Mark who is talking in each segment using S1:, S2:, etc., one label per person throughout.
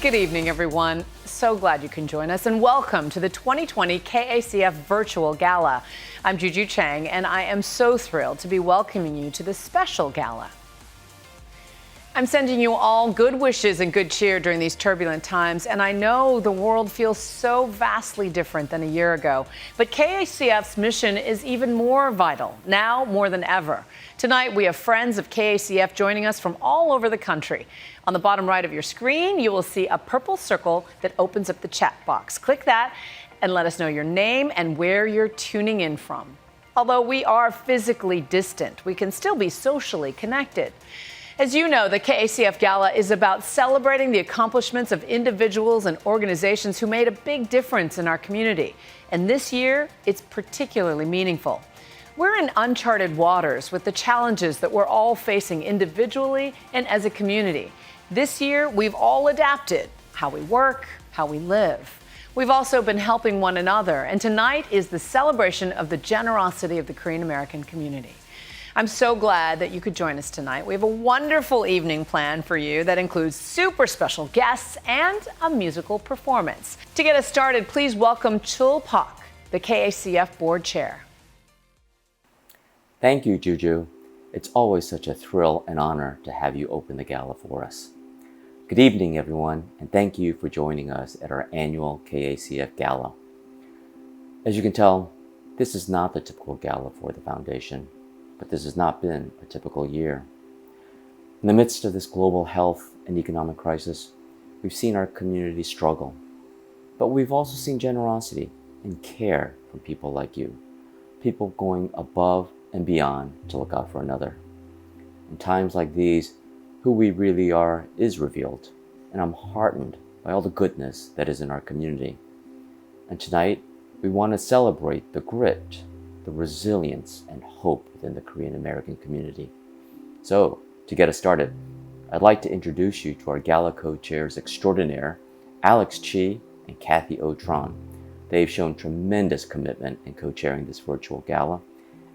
S1: Good evening, everyone. So glad you can join us, and welcome to the 2020 KACF Virtual Gala. I'm Juju Chang, and I am so thrilled to be welcoming you to this special gala. I'm sending you all good wishes and good cheer during these turbulent times, and I know the world feels so vastly different than a year ago. But KACF's mission is even more vital, now more than ever. Tonight, we have friends of KACF joining us from all over the country. On the bottom right of your screen, you will see a purple circle that opens up the chat box. Click that and let us know your name and where you're tuning in from. Although we are physically distant, we can still be socially connected. As you know, the KACF Gala is about celebrating the accomplishments of individuals and organizations who made a big difference in our community. And this year, it's particularly meaningful. We're in uncharted waters with the challenges that we're all facing individually and as a community. This year, we've all adapted how we work, how we live. We've also been helping one another, and tonight is the celebration of the generosity of the Korean American community. I'm so glad that you could join us tonight. We have a wonderful evening planned for you that includes super special guests and a musical performance. To get us started, please welcome Chul Pak, the KACF Board Chair.
S2: Thank you, Juju. It's always such a thrill and honor to have you open the gala for us. Good evening, everyone, and thank you for joining us at our annual KACF Gala. As you can tell, this is not the typical gala for the foundation, but this has not been a typical year. In the midst of this global health and economic crisis, we've seen our community struggle, but we've also seen generosity and care from people like you, people going above and beyond to look out for another. In times like these, who we really are is revealed, and I'm heartened by all the goodness that is in our community. And tonight, we want to celebrate the grit, the resilience, and hope within the Korean American community. So, to get us started, I'd like to introduce you to our Gala co-chairs extraordinaire, Alex Chi and Kathy O. Tron. They've shown tremendous commitment in co-chairing this virtual gala,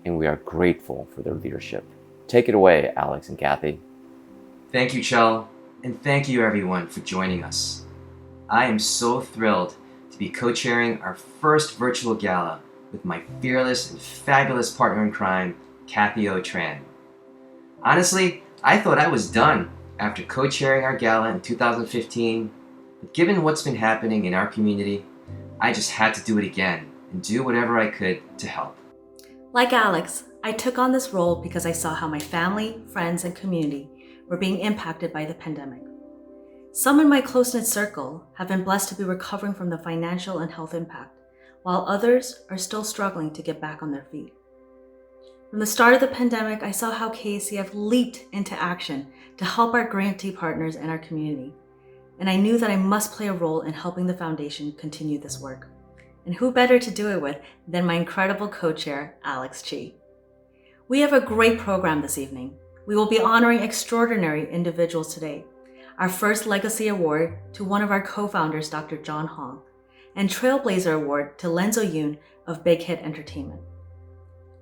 S2: and we are grateful for their leadership. Take it away, Alex and Kathy.
S3: Thank you, Chel, and thank you everyone for joining us. I am so thrilled to be co-chairing our first virtual gala with my fearless and fabulous partner in crime, Kathy O. Tran. Honestly, I thought I was done after co-chairing our gala in 2015, but given what's been happening in our community, I just had to do it again and do whatever I could to help.
S4: Like Alex, I took on this role because I saw how my family, friends, and community were being impacted by the pandemic. Some in my close-knit circle have been blessed to be recovering from the financial and health impact, while others are still struggling to get back on their feet. From the start of the pandemic, I saw how KACF leaped into action to help our grantee partners and our community, and I knew that I must play a role in helping the foundation continue this work. And who better to do it with than my incredible co-chair, Alex Chi. We have a great program this evening. We will be honoring extraordinary individuals today. Our first Legacy Award to one of our co-founders, Dr. John Hong, and Trailblazer Award to Steven Yeun of Big Hit Entertainment.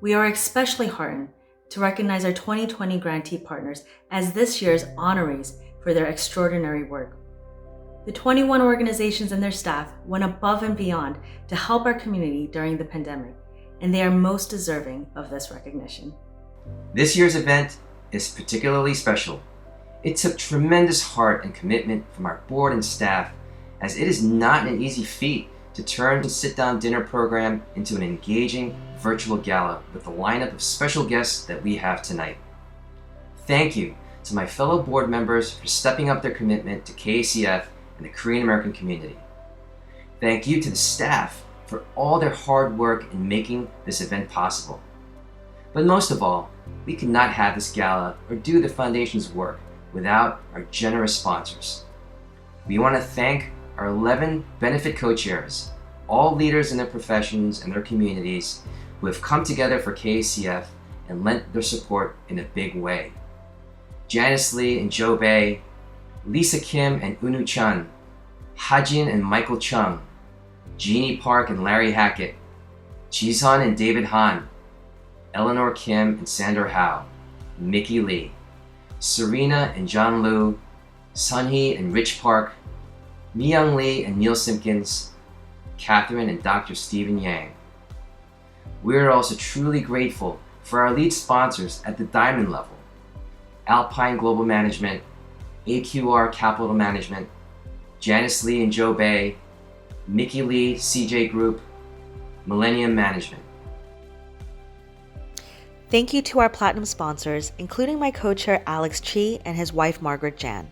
S4: We are especially heartened to recognize our 2020 grantee partners as this year's honorees for their extraordinary work. The 21 organizations and their staff went above and beyond to help our community during the pandemic, and they are most deserving of this recognition.
S3: This year's event is particularly special. It took tremendous heart and commitment from our board and staff, as it is not an easy feat to turn a sit-down dinner program into an engaging virtual gala with the lineup of special guests that we have tonight. Thank you to my fellow board members for stepping up their commitment to KACF and the Korean American community. Thank you to the staff for all their hard work in making this event possible. But most of all, we could not have this gala or do the foundation's work without our generous sponsors. We want to thank our 11 benefit co-chairs, all leaders in their professions and their communities who have come together for KACF and lent their support in a big way. Janice Lee and Joe Bay, Lisa Kim and Unu Chan, Hajin and Michael Chung, Jeannie Park and Larry Hackett, Jisun and David Han, Eleanor Kim and Sandra Howe, Mickey Lee, Serena and John Liu, Sunhee and Rich Park, Mi-Young Lee and Neil Simpkins, Catherine and Dr. Steven Yeun. We are also truly grateful for our lead sponsors at the diamond level: Alpine Global Management, AQR Capital Management, Janice Lee and Joe Bay, Mickey Lee, CJ Group, Millennium Management.
S4: Thank you to our platinum sponsors, including my co-chair Alex Chi and his wife Margaret Jan,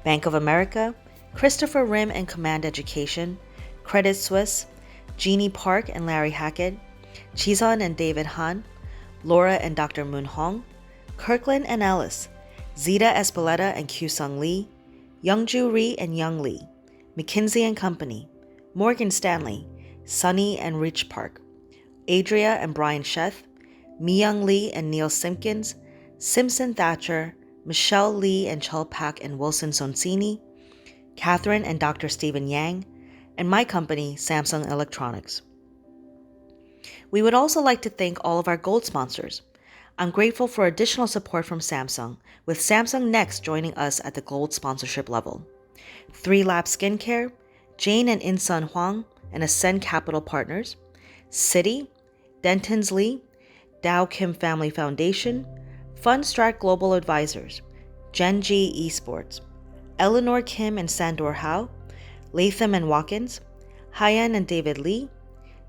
S4: Bank of America, Christopher Rim and Command Education, Credit Suisse, Jeannie Park and Larry Hackett, Chizon and David Han, Laura and Dr. Moon Hong, Kirkland and Ellis, Zita Espeleta and Q-Sung Lee, Youngju Ri and Young Lee, McKinsey and Company, Morgan Stanley, Sunny and Rich Park, Adria and Brian Sheth, Mi-Young Lee and Neil Simpkins, Simpson Thatcher, Michelle Lee and Chul Pak and Wilson Sonsini, Catherine and Dr. Stephen Yang, and my company, Samsung Electronics. We would also like to thank all of our gold sponsors. I'm grateful for additional support from Samsung, with Samsung Next joining us at the gold sponsorship level. 3Lab Skincare, Jane and In-Sun Huang, and Ascend Capital Partners, Citi, Denton's Lee, Dow Kim Family Foundation, Fundstrat Global Advisors, Gen G Esports, Eleanor Kim and Sandor Howe, Latham and Watkins, Hyan and David Lee,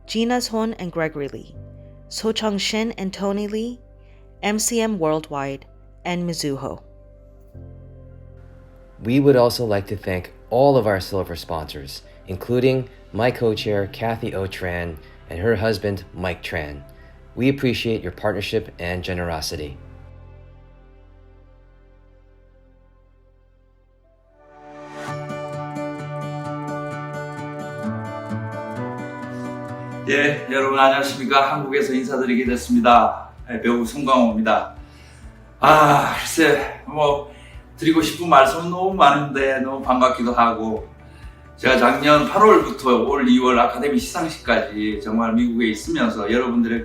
S4: Gina Hun and Gregory Lee, So Chung Shin and Tony Lee, MCM Worldwide, and Mizuho.
S5: We would also like to thank all of our silver sponsors, including my co-chair Kathy O. Tran and her husband Mike Tran. We appreciate your partnership and generosity.
S6: 예, 여러분 안녕하십니까. 한국에서 인사드리게 됐습니다. 배우 송강호입니다. 글쎄 드리고 싶은 말씀은 너무 많은데 너무 반갑기도 하고, 제가 작년 8월부터 올 2월 아카데미 시상식까지 정말 미국에 있으면서 여러분들의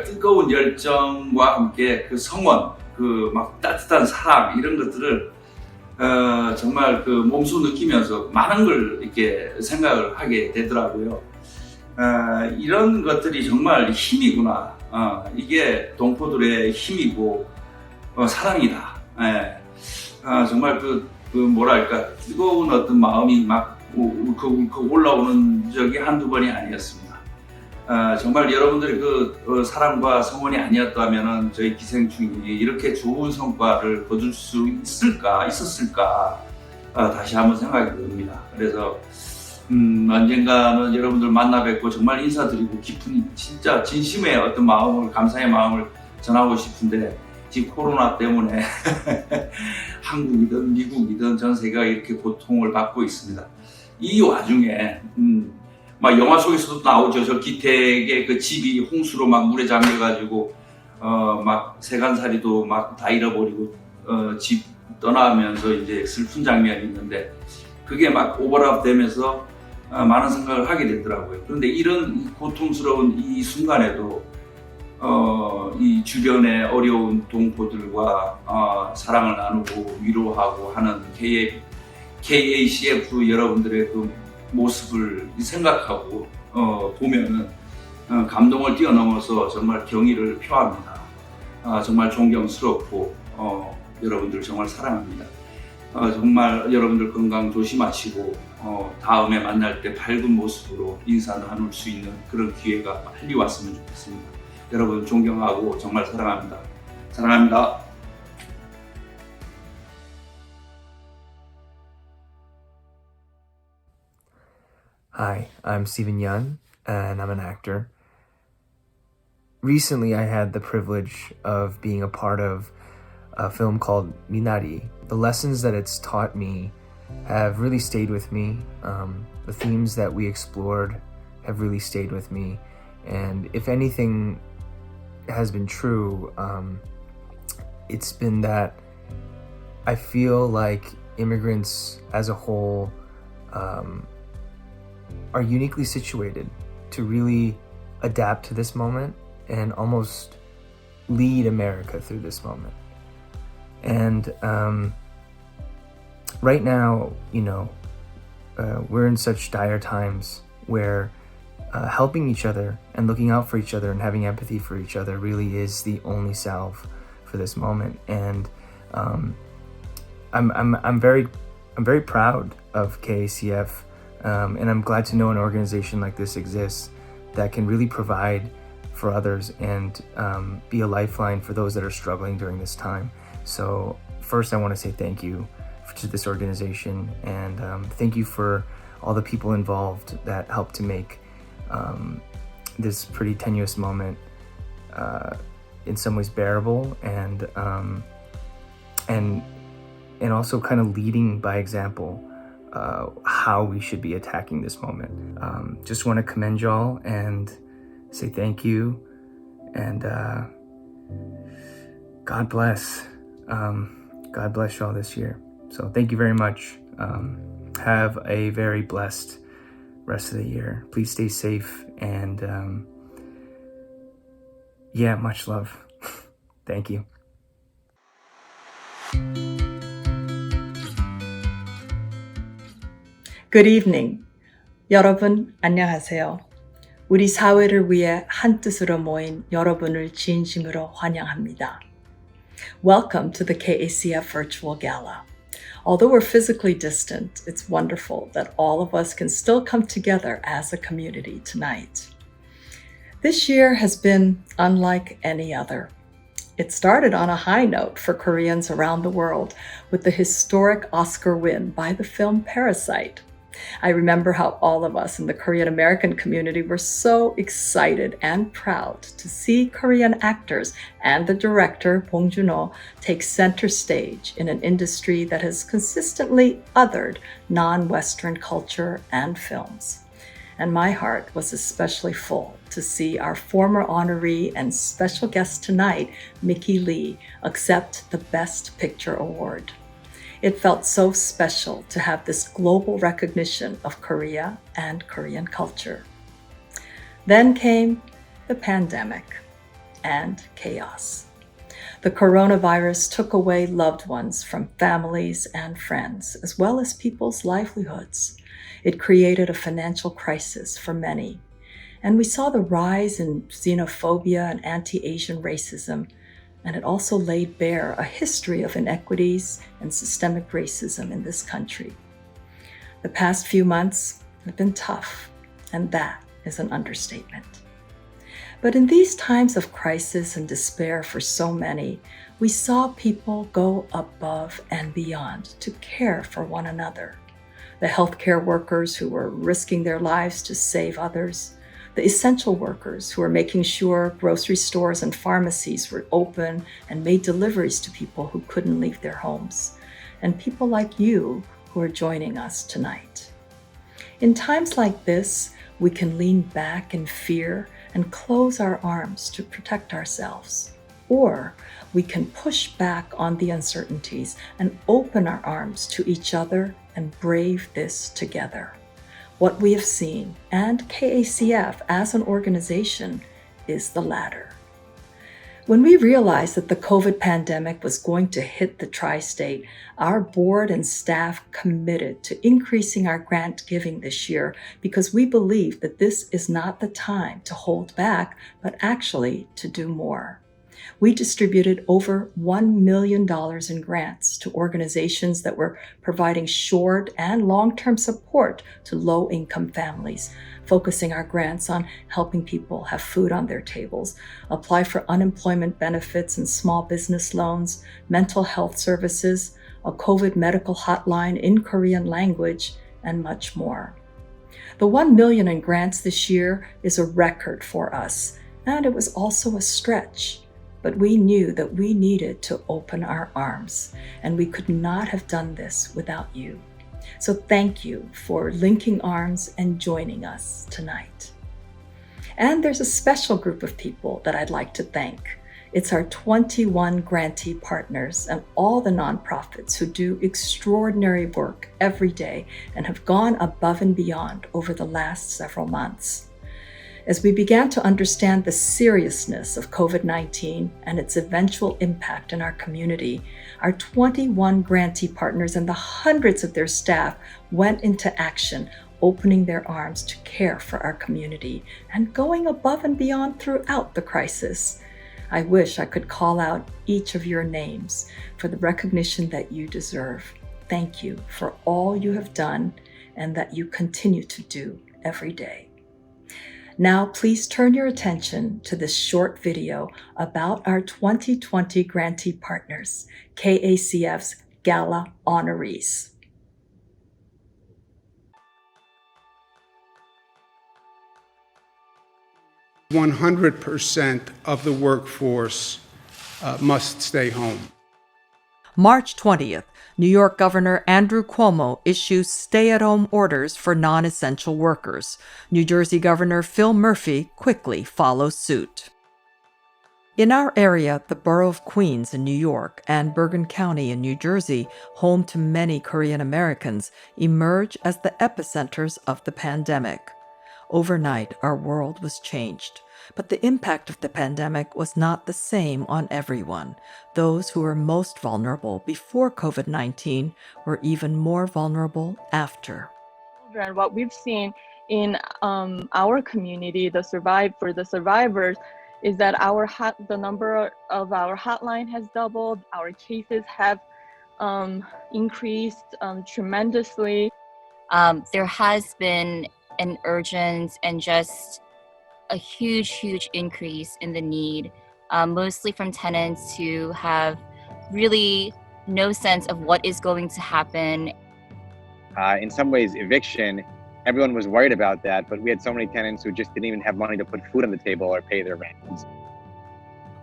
S6: 뜨거운 열정과 함께 그 성원, 막 따뜻한 사랑, 이런 것들을 정말 몸소 느끼면서 많은 걸 이렇게 생각을 하게 되더라고요. 이런 것들이 정말 힘이구나. 이게 동포들의 힘이고 사랑이다. 정말 뜨거운 어떤 마음이 막 올라오는 적이 한두 번이 아니었습니다. 정말 여러분들의 사랑과 성원이 아니었다면 저희 기생충이 이렇게 좋은 성과를 거둘 수 있었을까 다시 한번 생각이 듭니다. 그래서 언젠가는 여러분들 만나 뵙고 정말 인사드리고 깊은 진짜 진심의 어떤 마음을, 감사의 마음을 전하고 싶은데, 지금 코로나 때문에 한국이든 미국이든 전 세계가 이렇게 고통을 받고 있습니다. 이 와중에 영화 속에서도 나오죠. 저 기택의 그 집이 홍수로 막 물에 잠겨가지고 막 세간살이도 막 다 잃어버리고 집 떠나면서 이제 슬픈 장면이 있는데, 그게 막 오버랩 되면서 많은 생각을 하게 되더라고요. 그런데 이런 고통스러운 이 순간에도 이 주변의 어려운 동포들과 사랑을 나누고 위로하고 하는 KACF 여러분들의 그 모습을 생각하고 보면은 감동을 뛰어넘어서 정말 경의를 표합니다. 정말 존경스럽고 여러분들 정말 사랑합니다. 정말 여러분들 건강 조심하시고 다음에 만날 때 밝은 모습으로 인사 나눌 수 있는 그런 기회가 빨리 왔으면 좋겠습니다. 여러분 존경하고 정말 사랑합니다. 사랑합니다.
S7: Hi, I'm Steven Yeun, and I'm an actor. Recently, I had the privilege of being a part of a film called Minari. The lessons that it's taught me have really stayed with me. The themes that we explored have really stayed with me. And if anything has been true, it's been that I feel like immigrants as a whole are uniquely situated to really adapt to this moment and almost lead America through this moment. And right now, we're in such dire times where helping each other and looking out for each other and having empathy for each other really is the only salve for this moment. And I'm very proud of KACF, and I'm glad to know an organization like this exists that can really provide for others and be a lifeline for those that are struggling during this time. So first, I want to say thank you to this organization, and thank you for all the people involved that helped to make this pretty tenuous moment in some ways bearable, and also kind of leading by example how we should be attacking this moment. Just want to commend y'all and say thank you, and God bless y'all this year. So thank you very much. Have a very blessed rest of the year. Please stay safe, and much love. Thank you.
S8: Good evening. 여러분 안녕하세요. 우리 사회를 위해 한뜻으로 모인 여러분을 진심으로 환영합니다. Welcome to the KACF Virtual Gala. Although we're physically distant, it's wonderful that all of us can still come together as a community tonight. This year has been unlike any other. It started on a high note for Koreans around the world with the historic Oscar win by the film Parasite. I remember how all of us in the Korean American community were so excited and proud to see Korean actors and the director Bong Joon-ho take center stage in an industry that has consistently othered non-Western culture and films. And my heart was especially full to see our former honoree and special guest tonight, Mickey Lee, accept the Best Picture award. It felt so special to have this global recognition of Korea and Korean culture. Then came the pandemic and chaos. The coronavirus took away loved ones from families and friends, as well as people's livelihoods. It created a financial crisis for many. And we saw the rise in xenophobia and anti-Asian racism, and it also laid bare a history of inequities and systemic racism in this country. The past few months have been tough, and that is an understatement. But in these times of crisis and despair for so many, we saw people go above and beyond to care for one another. The healthcare workers who were risking their lives to save others, the essential workers who are making sure grocery stores and pharmacies were open and made deliveries to people who couldn't leave their homes, and people like you who are joining us tonight. In times like this, we can lean back in fear and close our arms to protect ourselves, or we can push back on the uncertainties and open our arms to each other and brave this together. What we have seen, and KACF as an organization, is the latter. When we realized that the COVID pandemic was going to hit the tri-state, our board and staff committed to increasing our grant giving this year because we believe that this is not the time to hold back, but actually to do more. We distributed over $1 million in grants to organizations that were providing short and long-term support to low-income families, focusing our grants on helping people have food on their tables, apply for unemployment benefits and small business loans, mental health services, a COVID medical hotline in Korean language, and much more. The $1 million in grants this year is a record for us, and it was also a stretch. But we knew that we needed to open our arms, and we could not have done this without you. So thank you for linking arms and joining us tonight. And there's a special group of people that I'd like to thank. It's our 21 grantee partners and all the nonprofits who do extraordinary work every day and have gone above and beyond over the last several months. As we began to understand the seriousness of COVID-19 and its eventual impact in our community, our 21 grantee partners and the hundreds of their staff went into action, opening their arms to care for our community and going above and beyond throughout the crisis. I wish I could call out each of your names for the recognition that you deserve. Thank you for all you have done and that you continue to do every day. Now, please turn your attention to this short video about our 2020 grantee partners, KACF's Gala honorees.
S9: 100% of the workforce must stay home.
S10: March 20th, New York Governor Andrew Cuomo issues stay-at-home orders for non-essential workers. New Jersey Governor Phil Murphy quickly follows suit. In our area, the borough of Queens in New York and Bergen County in New Jersey, home to many Korean Americans, emerge as the epicenters of the pandemic. Overnight, our world was changed. But the impact of the pandemic was not the same on everyone. Those who were most vulnerable before COVID-19 were even more vulnerable after.
S11: What we've seen in our community, the survivors, is that the number of our hotline has doubled. Our cases have increased tremendously.
S12: There has been an urgent and just a huge increase in the need, mostly from tenants who have really no sense of what is going to happen.
S13: In some ways, eviction, everyone was worried about that, but we had so many tenants who just didn't even have money to put food on the table or pay their rent.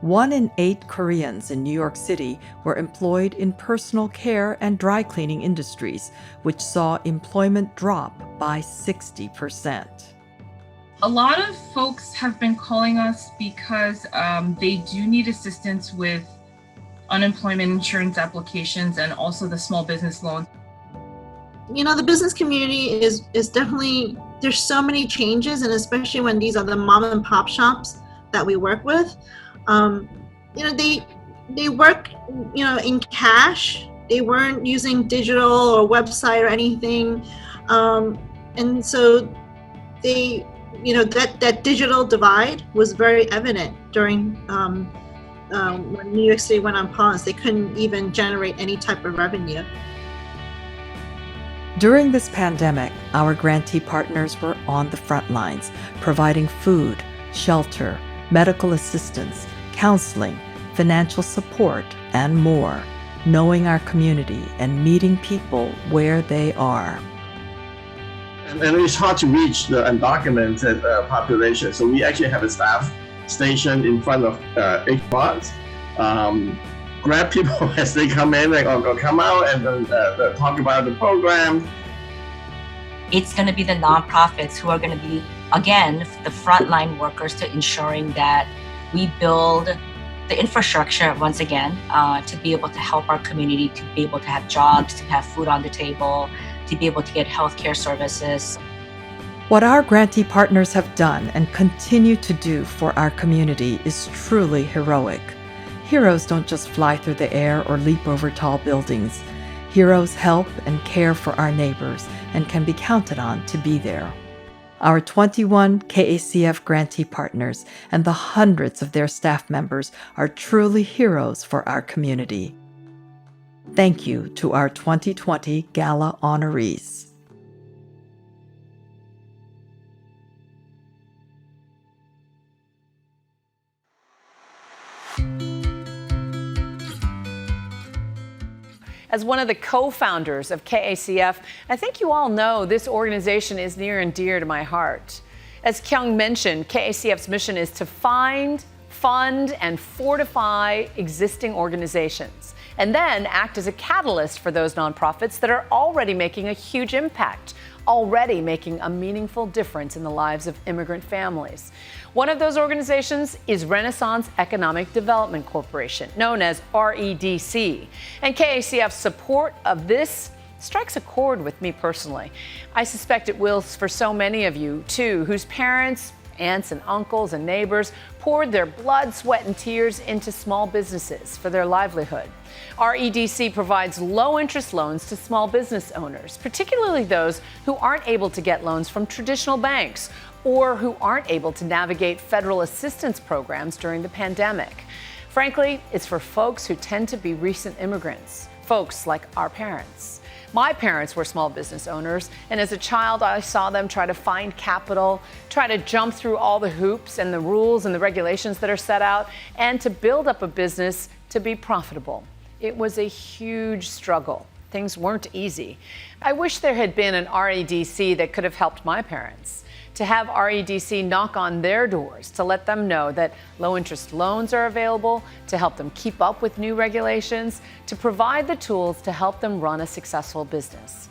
S10: 1 in 8 Koreans in New York City were employed in personal care and dry cleaning industries, which saw employment drop by 60%.
S14: A lot of folks have been calling us because they do need assistance with unemployment insurance applications and also the small business loans.
S15: You know, the business community is definitely, there's so many changes, and especially when these are the mom and pop shops that we work with. You know, they work, you know, in cash. They weren't using digital or website or anything. And so they, you know, that digital divide was very evident during when New York City went on pause. They couldn't even generate any type of revenue.
S10: During this pandemic, our grantee partners were on the front lines, providing food, shelter, medical assistance, counseling, financial support, and more, knowing our community and meeting people where they are.
S16: And it's hard to reach the undocumented population, so we actually have a staff stationed in front of each box, grab people as they come in or come out, and then talk about the program.
S17: It's going to be the nonprofits who are going to be, again, the frontline workers to ensuring that we build the infrastructure once again to be able to help our community, to be able to have jobs, to have food on the table, to be able to get healthcare services.
S10: What our grantee partners have done and continue to do for our community is truly heroic. Heroes don't just fly through the air or leap over tall buildings. Heroes help and care for our neighbors and can be counted on to be there. Our 21 KACF grantee partners and the hundreds of their staff members are truly heroes for our community. Thank you to our 2020 Gala honorees.
S1: As one of the co-founders of KACF, I think you all know this organization is near and dear to my heart. As Kyung mentioned, KACF's mission is to find, fund, and fortify existing organizations, and then act as a catalyst for those nonprofits that are already making a huge impact, already making a meaningful difference in the lives of immigrant families. One of those organizations is Renaissance Economic Development Corporation, known as REDC. And KACF's support of this strikes a chord with me personally. I suspect it will for so many of you, too, whose parents Aunts and uncles and neighbors poured their blood, sweat, and tears into small businesses for their livelihood. REDC provides low-interest loans to small business owners, particularly those who aren't able to get loans from traditional banks or who aren't able to navigate federal assistance programs during the pandemic. Frankly, it's for folks who tend to be recent immigrants, folks like our parents. My parents were small business owners, and as a child, I saw them try to find capital, try to jump through all the hoops and the rules and the regulations that are set out, and to build up a business to be profitable. It was a huge struggle. Things weren't easy. I wish there had been an REDC that could have helped my parents. To have REDC knock on their doors to let them know that low-interest loans are available, to help them keep up with new regulations, to provide the tools to help them run a successful business.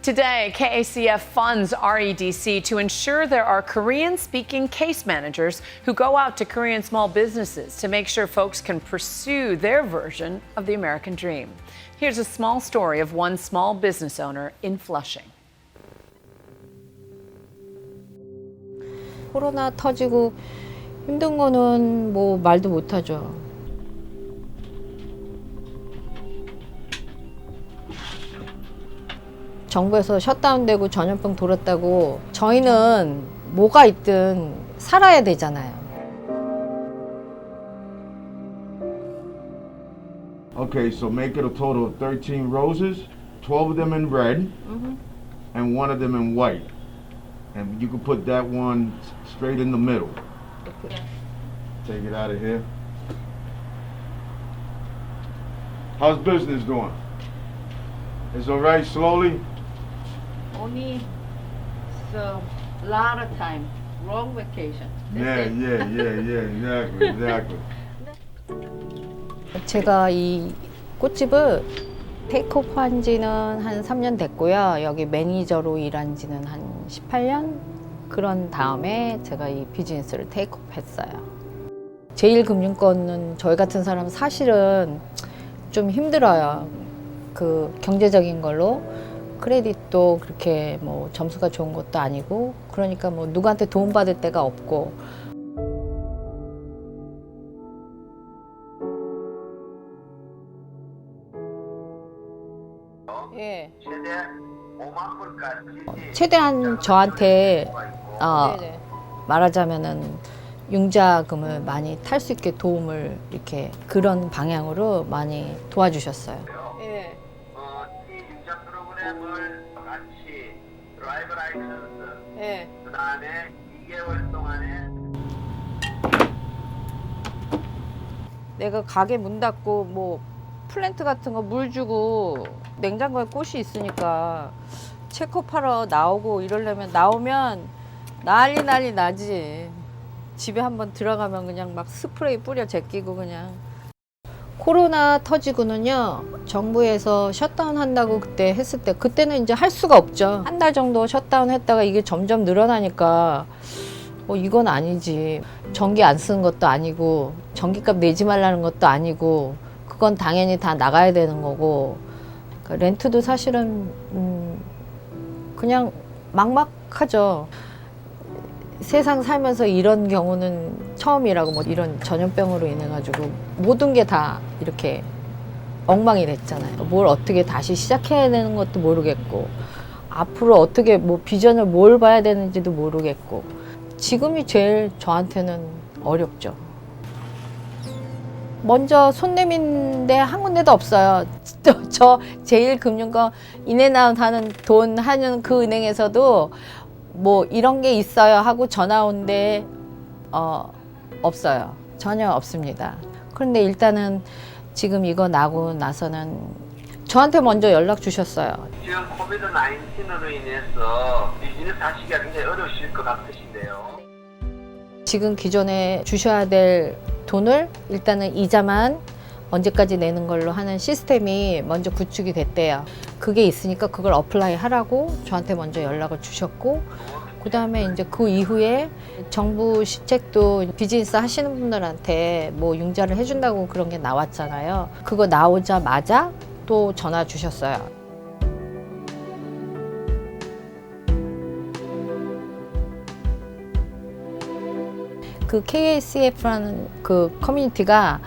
S1: Today, KACF funds REDC to ensure there are Korean-speaking case managers who go out to Korean small businesses to make sure folks can pursue their version of the American dream. Here's a small story of one small business owner in Flushing.
S18: 코로나 터지고 힘든 거는 뭐 말도 못하죠. 정부에서 셧다운되고 전염병 돌았다고 저희는 뭐가 있든 살아야 되잖아요.
S19: Okay, so make it a total of 13 roses, 12 of them in red, and one of them in white. And you can put that one straight in the middle. Okay. Take it out of here. How's business going? It's all right, slowly?
S20: Only a lot of time, long vacation.
S19: Exactly.
S18: 제가 이 꽃집을 테이크오프 한 지는 한 3년 됐고요. 여기 매니저로 일한 지는 한 18년? 그런 다음에 제가 이 비즈니스를 테이크오프 했어요. 제1금융권은 저희 같은 사람은 사실은 좀 힘들어요. 그 경제적인 걸로. 크레딧도 그렇게 뭐 점수가 좋은 것도 아니고, 그러니까 뭐 누구한테 도움 받을 데가 없고. 예. 최대한 저한테 말하자면은 융자금을 많이 탈 수 있게 도움을 이렇게 그런 방향으로 많이 도와주셨어요.
S20: 예.
S21: 이 융자 프로그램을 같이 드라이브 라이선스,
S18: 예.
S21: 그다음에 2개월 동안에
S18: 내가 가게 문 닫고 뭐 플랜트 같은 거 물 주고 냉장고에 꽃이 있으니까 체크업하러 나오고 이러려면 나오면 난리 나지. 집에 한번 들어가면 그냥 막 스프레이 뿌려 제끼고 그냥. 코로나 터지고는요, 정부에서 셧다운 한다고 그때 했을 때, 그때는 이제 할 수가 없죠. 한 달 정도 셧다운 했다가 이게 점점 늘어나니까 이건 아니지. 전기 안 쓰는 것도 아니고 전기값 내지 말라는 것도 아니고, 그건 당연히 다 나가야 되는 거고, 그러니까 렌트도 사실은 그냥 막막하죠. 세상 살면서 이런 경우는 처음이라고, 뭐 이런 전염병으로 인해 가지고 모든 게 다 이렇게 엉망이 됐잖아요. 뭘 어떻게 다시 시작해야 되는 것도 모르겠고, 앞으로 어떻게 뭐 비전을 뭘 봐야 되는지도 모르겠고, 지금이 제일 저한테는 어렵죠. 먼저 손 내민데 한 군데도 없어요. 저 제1금융권 인앤아웃 하는 돈 하는 그 은행에서도 뭐 이런 게 있어요 하고 전화 온데 없어요. 전혀 없습니다. 그런데 일단은 지금 이거 나고 나서는 저한테 먼저 연락 주셨어요.
S21: 지금 코비드-19으로 인해서 비즈니스 하시기가 굉장히 어려우실 것 같으신데요.
S18: 지금 기존에 주셔야 될 돈을 일단은 이자만 언제까지 내는 걸로 하는 시스템이 먼저 구축이 됐대요. 그게 있으니까 그걸 어플라이 하라고 저한테 먼저 연락을 주셨고, 그 다음에 이제 그 이후에 정부 시책도 비즈니스 하시는 분들한테 뭐 융자를 해준다고 그런 게 나왔잖아요. 그거 나오자마자 또 전화 주셨어요. 그 KACF라는 그 커뮤니티가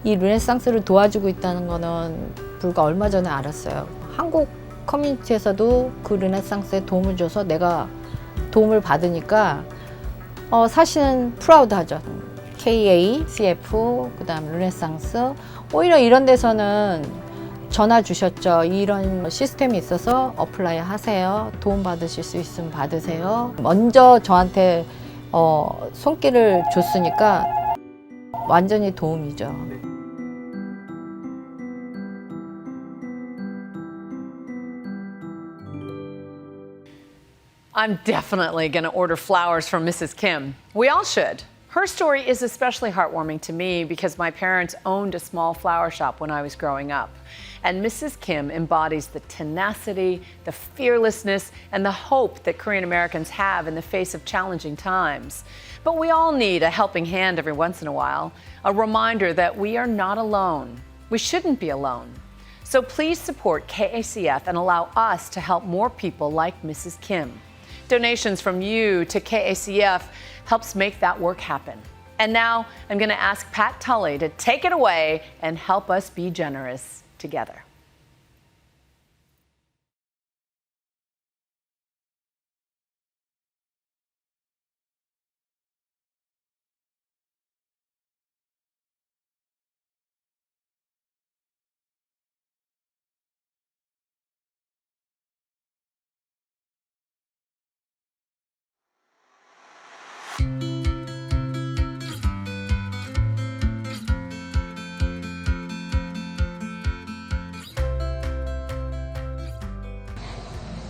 S18: 이 르네상스를 도와주고 있다는 거는 불과 얼마 전에 알았어요. 한국 커뮤니티에서도 그 르네상스에 도움을 줘서 내가 도움을 받으니까 사실은 프라우드하죠. KACF, 그다음 르네상스, 오히려 이런 데서는 전화 주셨죠. 이런 시스템이 있어서 어플라이 하세요. 도움 받으실 수 있으면 받으세요. 먼저 저한테 손길을 줬으니까 완전히 도움이죠.
S1: I'm definitely going to order flowers from Mrs. Kim. We all should. Her story is especially heartwarming to me because my parents owned a small flower shop when I was growing up. And Mrs. Kim embodies the tenacity, the fearlessness, and the hope that Korean Americans have in the face of challenging times. But we all need a helping hand every once in a while, a reminder that we are not alone. We shouldn't be alone. So please support KACF and allow us to help more people like Mrs. Kim. Donations from you to KACF helps make that work happen. And now I'm going to ask Pat Tully to take it away and help us be generous together.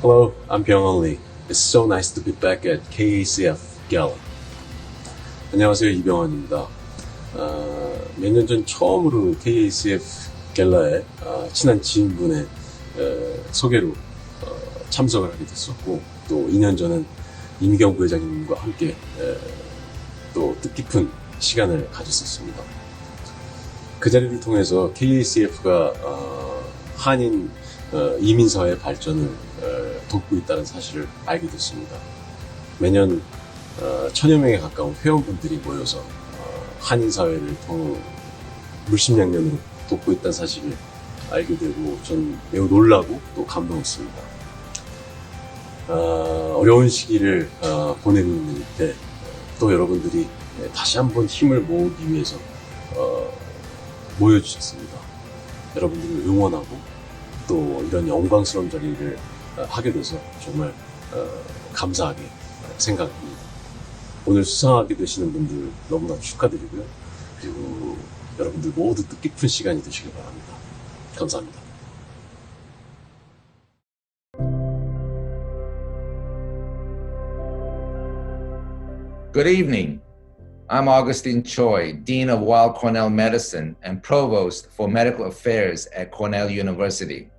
S2: Hello, I'm Byung-Hun Lee. It's so nice to be back at KACF Gala. 안녕하세요, 이병헌입니다. 몇 년 전 처음으로 KACF 갤라에 친한 지인분의 소개로 참석을 하게 됐었고, 또 2년 전엔 이미경 부회장님과 함께 또 뜻깊은 시간을 가졌었습니다. 그 자리를 통해서 KACF가 한인 이민사회 발전을 돕고 있다는 사실을 알게 됐습니다. 매년 1000여 명에 가까운 회원분들이 모여서 한인사회를 물심양면으로 돕고 있다는 사실을 알게 되고 전 매우 놀라고 또 감동했습니다. 어려운 시기를 보내고 있는 이때 또 여러분들이 다시 한번 힘을 모으기 위해서 모여주셨습니다. 여러분들을 응원하고 또 이런 영광스러운 자리를 하게 돼서 정말 감사하게 생각합니다. 오늘 수상하게 되시는 분들 너무나 축하드리고요. 그리고 여러분들 모두 뜻깊은 시간이 되시길 바랍니다. 감사합니다.
S22: Good evening. I'm Augustine Choi, Dean of Weill Cornell Medicine and Provost for Medical Affairs at Cornell University.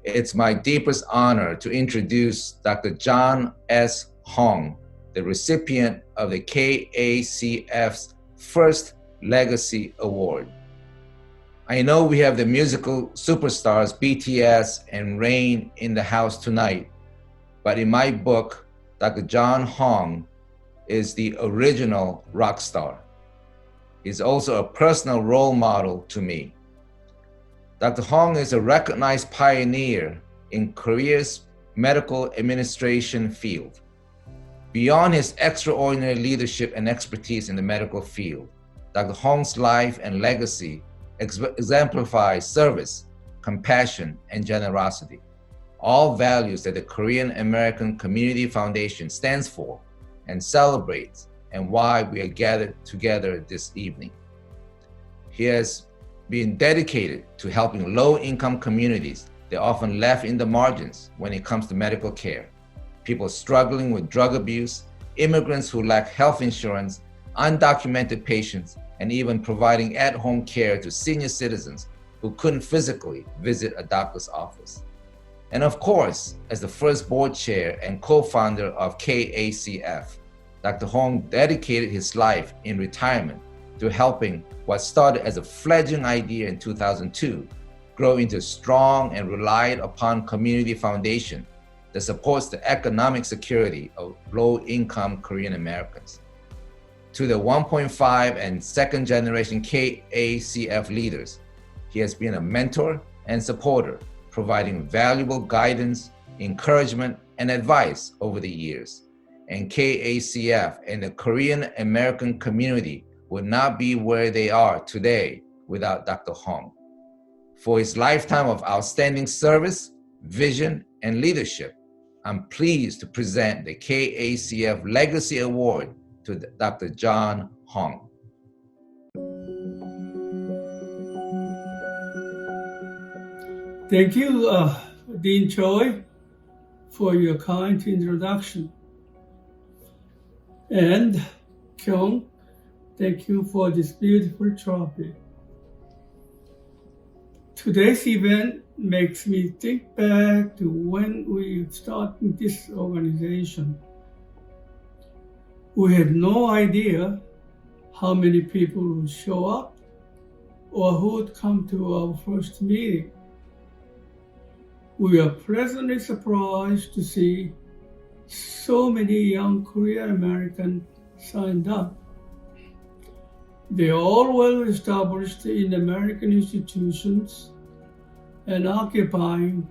S22: It's my deepest honor to introduce Dr. John S. Hong, the recipient of the KACF's first Legacy Award. I know we have the musical superstars BTS and Rain in the house tonight, but in my book, Dr. John Hong is the original rock star. He's also a personal role model to me. Dr. Hong is a recognized pioneer in Korea's medical administration field. Beyond his extraordinary leadership and expertise in the medical field, Dr. Hong's life and legacy exemplifies service, compassion, and generosity, all values that the Korean American Community Foundation stands for and celebrates, and why we are gathered together this evening. He has been dedicated to helping low-income communities that are often left in the margins when it comes to medical care. People struggling with drug abuse, immigrants who lack health insurance, undocumented patients, and even providing at-home care to senior citizens who couldn't physically visit a doctor's office. And of course, as the first board chair and co-founder of KACF, Dr. Hong dedicated his life in retirement to helping what started as a fledgling idea in 2002 grow into a strong and relied upon community foundation that supports the economic security of low-income Korean Americans. to the 1.5 and second generation KACF leaders. He has been a mentor and supporter, providing valuable guidance, encouragement, and advice over the years. And KACF and the Korean American community would not be where they are today without Dr. Hong. For his lifetime of outstanding service, vision, and leadership, I'm pleased to present the KACF Legacy Award to Dr. John Hong.
S3: Thank you, Dean Choi, for your kind introduction. And Kyung, thank you for this beautiful trophy. Today's event makes me think back to when we started this organization. We had no idea how many people would show up or who would come to our first meeting. We were pleasantly surprised to see so many young Korean Americans signed up. They are all well established in American institutions and occupying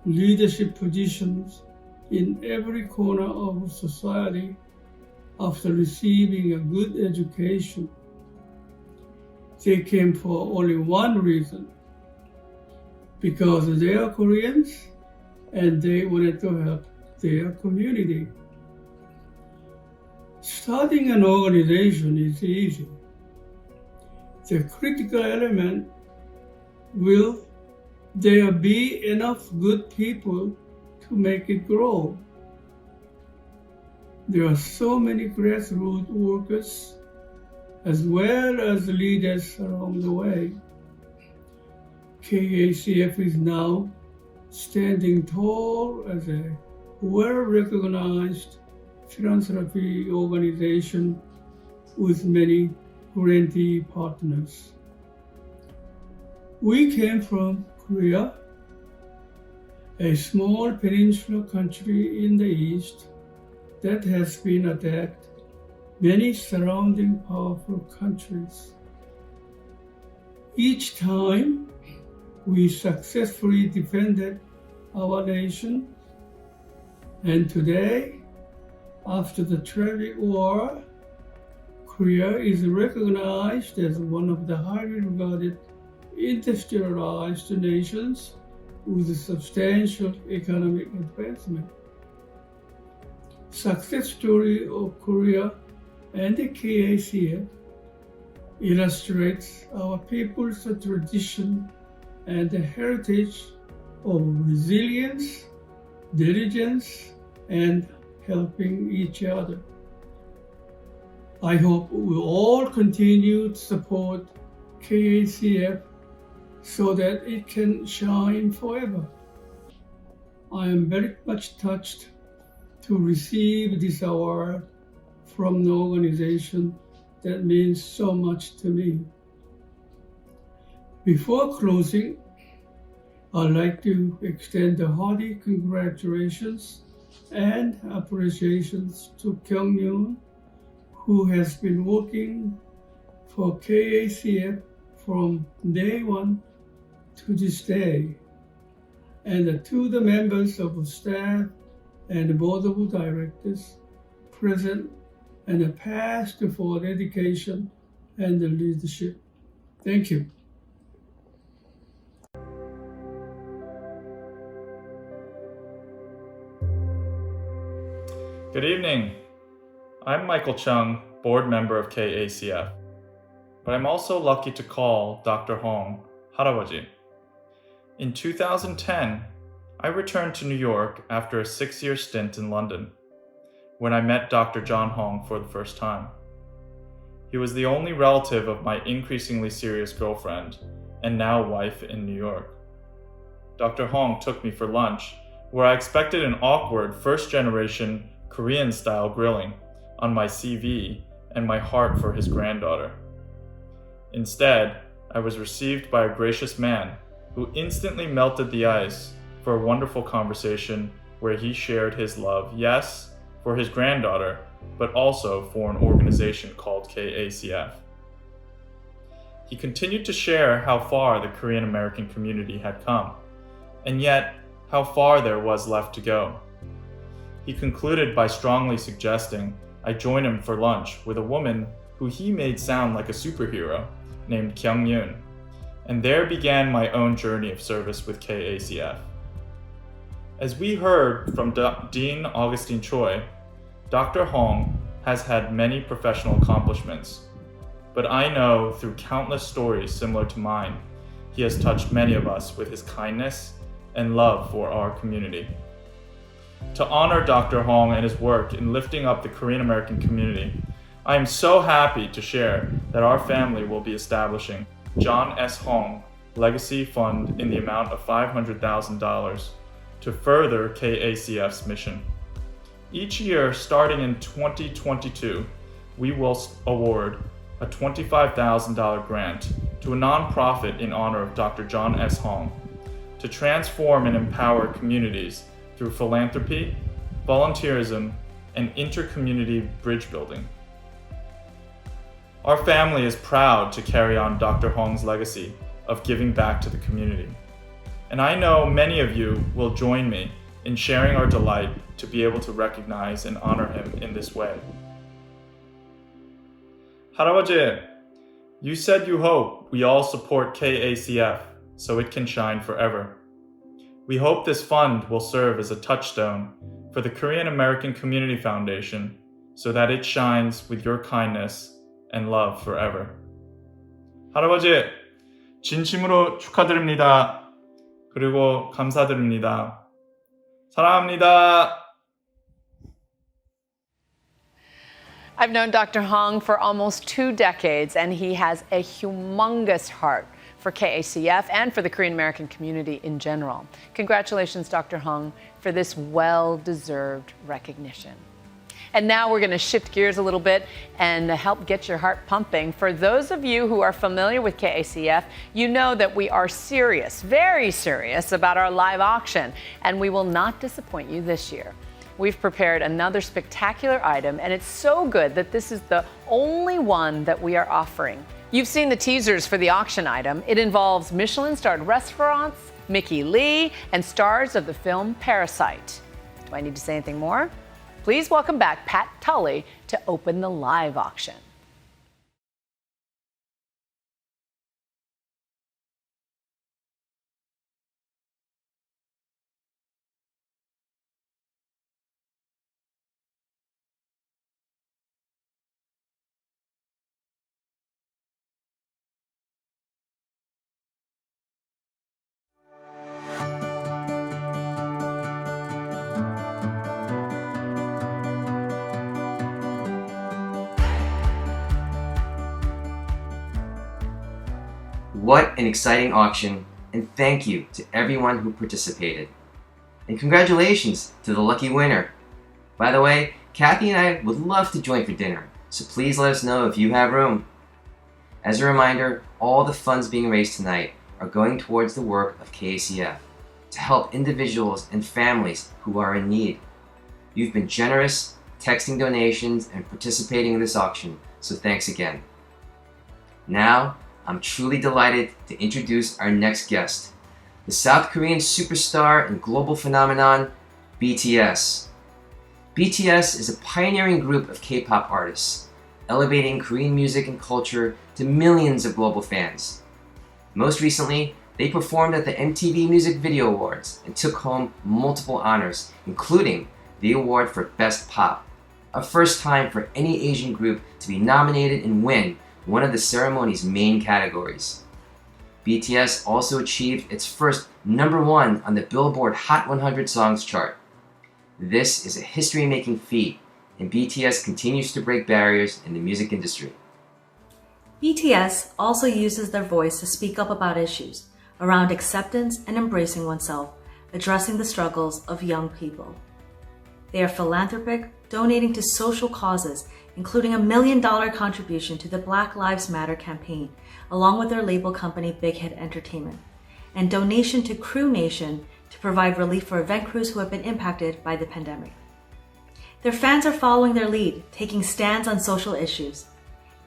S3: leadership positions in every corner of society after receiving a good education. They came for only one reason, because they are Koreans and they wanted to help their community. Starting an organization is easy. The critical element, will there be enough good people to make it grow? There are so many grassroots workers as well as leaders along the way. KACF is now standing tall as a well-recognized philanthropy organization with many Grantee partners. We came from Korea, a small peninsular country in the east that has been attacked many surrounding powerful countries. Each time, we successfully defended our nation, and today, after the tragic war, Korea is recognized as one of the highly regarded industrialized nations with substantial economic advancement. Success story of Korea and the KACF illustrates our people's tradition and the heritage of resilience, diligence, and helping each other. I hope we all continue to support KACF so that it can shine forever. I am very much touched to receive this award from the organization that means so much to me. Before closing, I'd like to extend a hearty congratulations and appreciations to Kyung Yeun, who has been working for KACF from day one to this day, and to the members of staff and the board of directors present and past for dedication and leadership. Thank you.
S4: Good evening. I'm Michael Chung, board member of KACF, but I'm also lucky to call Dr. Hong 할아버지. In 2010, I returned to New York after a 6-year stint in London, when I met Dr. John Hong for the first time. He was the only relative of my increasingly serious girlfriend, and now wife in New York. Dr. Hong took me for lunch, where I expected an awkward first-generation Korean-style grilling on my CV and my heart for his granddaughter. Instead, I was received by a gracious man who instantly melted the ice for a wonderful conversation where he shared his love, yes, for his granddaughter, but also for an organization called KACF. He continued to share how far the Korean American community had come, and yet how far there was left to go. He concluded by strongly suggesting I join him for lunch with a woman who he made sound like a superhero named Steven Yeun, and there began my own journey of service with KACF. As we heard from Dean Augustine Choi, Dr. Hong has had many professional accomplishments, but I know through countless stories similar to mine, he has touched many of us with his kindness and love for our community. To honor Dr. Hong and his work in lifting up the Korean American community, I am so happy to share that our family will be establishing John S. Hong Legacy Fund in the amount of $500,000 to further KACF's mission. Each year, starting in 2022, we will award a $25,000 grant to a nonprofit in honor of Dr. John S. Hong to transform and empower communities through philanthropy, volunteerism, and inter-community bridge building. Our family is proud to carry on Dr. Hong's legacy of giving back to the community. And I know many of you will join me in sharing our delight to be able to recognize and honor him in this way. 할아버지, you said you hope we all support KACF so it can shine forever. We hope this fund will serve as a touchstone for the Korean American Community Foundation so that it shines with your kindness and love forever. 할아버지, 진심으로 축하드립니다. 그리고 감사드립니다. 사랑합니다.
S1: I've known Dr. Hong for almost 2 decades, and he has a humongous heart for KACF and for the Korean American community in general. Congratulations, Dr. Hong, for this well-deserved recognition. And now we're going to shift gears a little bit and help get your heart pumping. For those of you who are familiar with KACF, you know that we are serious, very serious about our live auction, and we will not disappoint you this year. We've prepared another spectacular item, and it's so good that this is the only one that we are offering. You've seen the teasers for the auction item. It involves Michelin-starred restaurants, Mickey Lee, and stars of the film Parasite. Do I need to say anything more? Please welcome back Pat Tully to open the live auction.
S5: What an exciting auction, and thank you to everyone who participated. And congratulations to the lucky winner. By the way, Kathy and I would love to join for dinner, so please let us know if you have room. As a reminder, all the funds being raised tonight are going towards the work of KACF to help individuals and families who are in need. You've been generous, texting donations, and participating in this auction, so thanks again. Now, I'm truly delighted to introduce our next guest, the South Korean superstar and global phenomenon, BTS. BTS is a pioneering group of K-pop artists, elevating Korean music and culture to millions of global fans. Most recently, they performed at the MTV Music Video Awards and took home multiple honors, including the award for Best Pop, a first time for any Asian group to be nominated and win one of the ceremony's main categories. BTS also achieved its first #1 on the Billboard Hot 100 Songs chart. This is a history-making feat, and BTS continues to break barriers in the music industry.
S6: BTS also uses their voice to speak up about issues around acceptance and embracing oneself, addressing the struggles of young people. They are philanthropic, donating to social causes, including a $1 million contribution to the Black Lives Matter campaign, along with their label company Big Hit Entertainment, and donation to Crew Nation to provide relief for event crews who have been impacted by the pandemic. Their fans are following their lead, taking stands on social issues.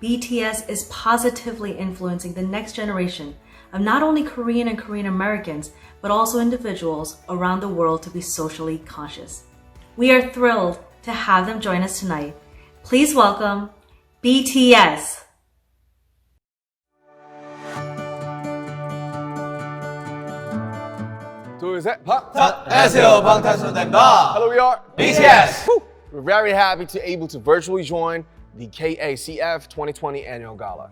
S6: BTS is positively influencing the next generation of not only Korean and Korean Americans, but also individuals around the world to be socially conscious. We are thrilled to have them join us tonight. Please welcome BTS.
S7: 둘, 셋, 안녕하세요, 방탄소년단입니다. Hello, we are BTS. We're very happy to able to virtually join the KACF 2020 Annual Gala.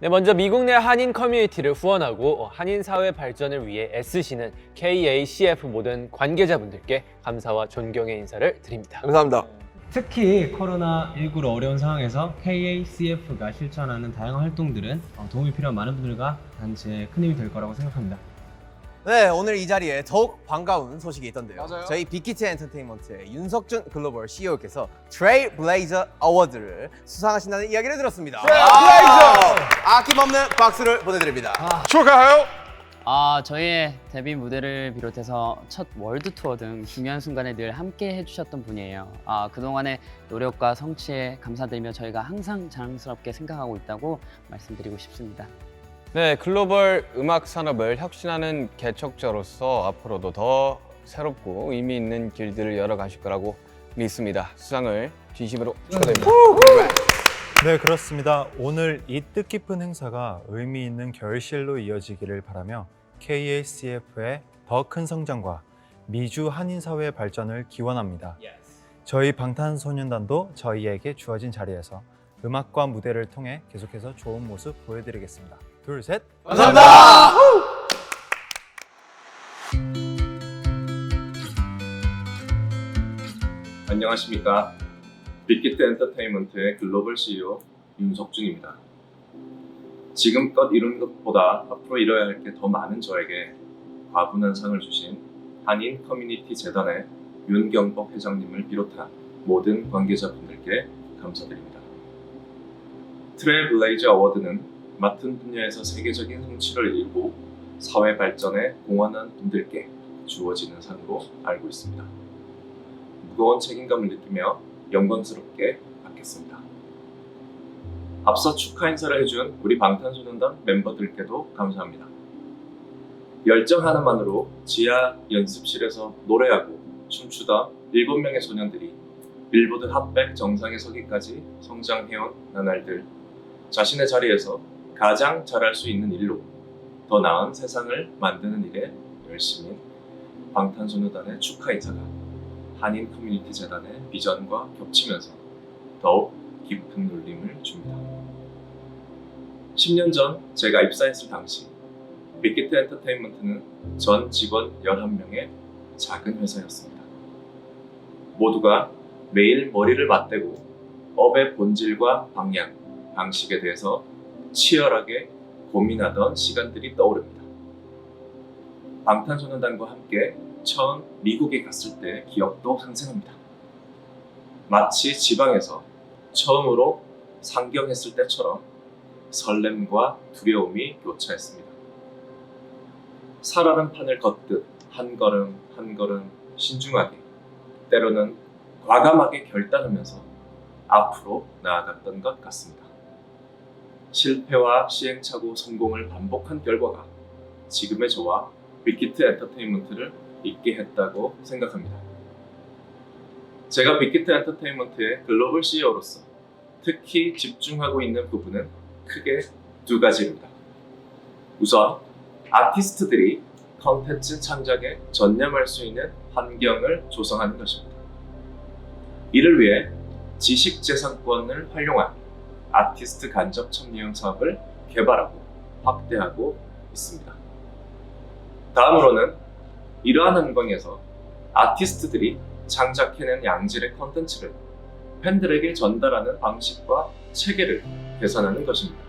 S8: 네, 먼저 미국 내 한인 커뮤니티를 후원하고 한인 사회 발전을 위해 애쓰시는 KACF 모든 관계자분들께 감사와 존경의 인사를 드립니다.
S7: 감사합니다.
S23: 특히 코로나19로 어려운 상황에서 KACF가 실천하는 다양한 활동들은 도움이 필요한 많은 분들과 단체에 큰 힘이 될 거라고 생각합니다.
S24: 네, 오늘 이 자리에 더욱 반가운 소식이 있던데요.
S7: 맞아요.
S24: 저희 빅히트 엔터테인먼트의 윤석준 글로벌 CEO께서 트레일블레이저 어워드를 수상하신다는 이야기를 들었습니다.
S7: 트레일블레이저!
S24: 아낌없는 박수를 보내드립니다.
S7: 축하해요!
S25: 저희의 데뷔 무대를 비롯해서 첫 월드 투어 등 중요한 순간에 늘 함께 해주셨던 분이에요. 그동안의 노력과 성취에 감사드리며 저희가 항상 자랑스럽게 생각하고 있다고 말씀드리고 싶습니다.
S26: 네, 글로벌 음악 산업을 혁신하는 개척자로서 앞으로도 더 새롭고 의미 있는 길들을 열어가실 거라고 믿습니다. 수상을 진심으로 축하드립니다.
S27: 네, 그렇습니다. 오늘 이 뜻깊은 행사가 의미 있는 결실로 이어지기를 바라며 KACF의 더 큰 성장과 미주 한인사회의 발전을 기원합니다. 저희 방탄소년단도 저희에게 주어진 자리에서 음악과 무대를 통해 계속해서 좋은 모습 보여드리겠습니다. 둘, 셋.
S7: 감사합니다.
S28: 안녕하십니까. 빅히트 엔터테인먼트의 글로벌 CEO 윤석준입니다. 지금껏 이룬 것보다 앞으로 이뤄야 할 게 더 많은 저에게 과분한 상을 주신 한인 커뮤니티 재단의 윤경복 회장님을 비롯한 모든 관계자분들께 감사드립니다. 트레일블레이저 어워드는 맡은 분야에서 세계적인 성취를 이루고 사회 발전에 공헌한 분들께 주어지는 상으로 알고 있습니다. 무거운 책임감을 느끼며 영광스럽게 받겠습니다. 앞서 축하 인사를 해준 우리 방탄소년단 멤버들께도 감사합니다. 열정 하나만으로 지하 연습실에서 노래하고 춤추다 7명의 소년들이 빌보드 핫백 정상에 서기까지 성장해온 나날들, 자신의 자리에서 가장 잘할 수 있는 일로 더 나은 세상을 만드는 일에 열심인 방탄소년단의 축하 인사가 한인 커뮤니티 재단의 비전과 겹치면서 더욱 깊은 울림을 줍니다. 10년 전 제가 입사했을 당시 빅히트 엔터테인먼트는 전 직원 11명의 작은 회사였습니다. 모두가 매일 머리를 맞대고 업의 본질과 방향, 방식에 대해서 치열하게 고민하던 시간들이 떠오릅니다. 방탄소년단과 함께 처음 미국에 갔을 때 기억도 생생합니다. 마치 지방에서 처음으로 상경했을 때처럼 설렘과 두려움이 교차했습니다. 살아는 판을 걷듯 한 걸음 한 걸음 신중하게, 때로는 과감하게 결단하면서 앞으로 나아갔던 것 같습니다. 실패와 시행착오 성공을 반복한 결과가 지금의 저와 빅히트 엔터테인먼트를 있게 했다고 생각합니다. 제가 빅히트 엔터테인먼트의 글로벌 CEO로서 특히 집중하고 있는 부분은 크게 두 가지입니다. 우선 아티스트들이 컨텐츠 창작에 전념할 수 있는 환경을 조성하는 것입니다. 이를 위해 지식재산권을 활용한 아티스트 간접 참여형 사업을 개발하고 확대하고 있습니다. 다음으로는 이러한 환경에서 아티스트들이 창작해낸 양질의 콘텐츠를 팬들에게 전달하는 방식과 체계를 개선하는 것입니다.